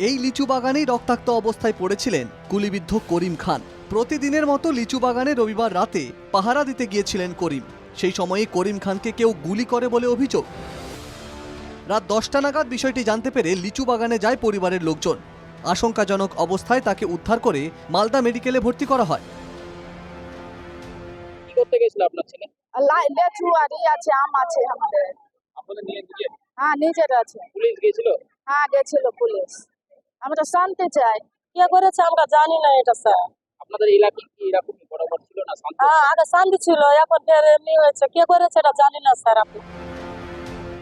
এই লিচু বাগানেই রক্তাক্ত অবস্থায় পড়েছিলেন গুলিবিদ্ধ করিম খান। প্রতিদিনের মতো লিচু বাগানে রবিবার রাতে পাহারা দিতে গিয়েছিলেন করিম। সেই সময়ে করিম খানকে কেউ গুলি করে বলে অভিযোগ। রাত 10টা নাগাদ বিষয়টি জানতে পেরে লিচু বাগানে যায় পরিবারের লোকজন। আশঙ্কাজনক অবস্থায় তাকে উদ্ধার করে মালদা মেডিকেলে ভর্তি করা হয়। কি করতে গেছিল আপনার ছেলে? লেচু আর আছে, আম আছে আমাদের। আপনাদের নিয়ে গিয়ে হ্যাঁ, নিজের আছে। পুলিশ গিয়েছিল? হ্যাঁ, গেছিল পুলিশ। আমরা শান্তি চাই। কে করেছে আমরা জানি না এটা স্যার। আপনাদের এলাকায় কি এরকম বরাবর ছিল না শান্তি? হ্যাঁ, আগে শান্তি ছিল, এখন ফের এমনি হয়েছে। কে করেছে এটা জানি না স্যার। আপনি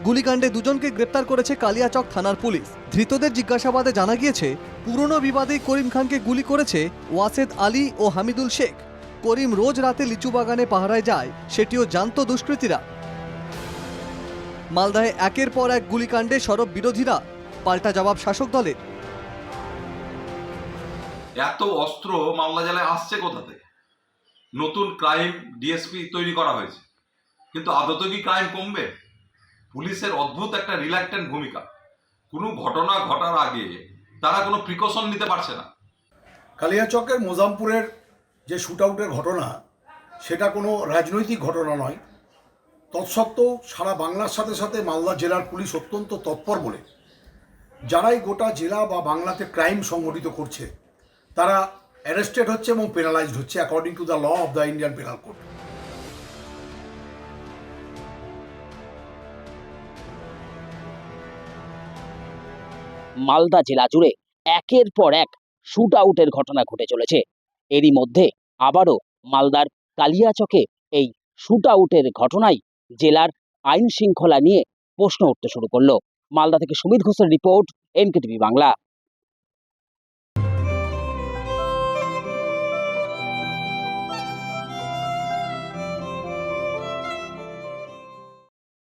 গুলিকাণ্ডে দুজনকে গ্রেপ্তার করেছে কালিয়াচক থানার পুলিশ। ধৃতদের জিজ্ঞাসাবাদে জানা গিয়েছে পুরনো বিবাদেই করিম খানকে গুলি করেছে ওয়াসেদ আলী ও হামিদুল শেখ। করিম রোজ রাতে লিচু বাগানে পাহারায় যায়, সেটিও জানত দুষ্কৃতীরা। মালদায় একের পর এক গুলিকাণ্ডে সরব বিরোধীরা, পাল্টা জবাব শাসক দলের। এত অস্ত্র মালদা জেলায় আসছে কোথা থেকে? নতুন ক্রাইম ডিএসপি তৈরি করা হয়েছে, কিন্তু আদতে কি ক্রাইম কমবে? পুলিশের অদ্ভুত একটা রিল্যাক্টেন্ট ভূমিকা। কোনো ঘটনা ঘটার আগে তারা কোনো প্রিকশন নিতে পারছে না। কালিয়াচকের মোজামপুরের যে শুট আউটের ঘটনা, সেটা কোনো রাজনৈতিক ঘটনা নয়। তৎসত্ত্বেও সারা বাংলার সাথে সাথে মালদা জেলার পুলিশ অত্যন্ত তৎপর বলে যারাই গোটা জেলা বা বাংলাতে ক্রাইম সংগঠিত করছে তারা অ্যারেস্টেড হচ্ছে এবং পেনালাইজড হচ্ছে according to the law of the Indian penal code. Malda জেলা জুড়ে একের পর এক শুট আউটের ঘটনা ঘটে চলেছে। এরই মধ্যে আবারও মালদার কালিয়াচকে এই শুট আউটের ঘটনায় জেলার আইন শৃঙ্খলা নিয়ে প্রশ্ন উঠতে শুরু করলো। মালদা থেকে সুমিত ঘোষের রিপোর্ট, এনকেটিভি বাংলা।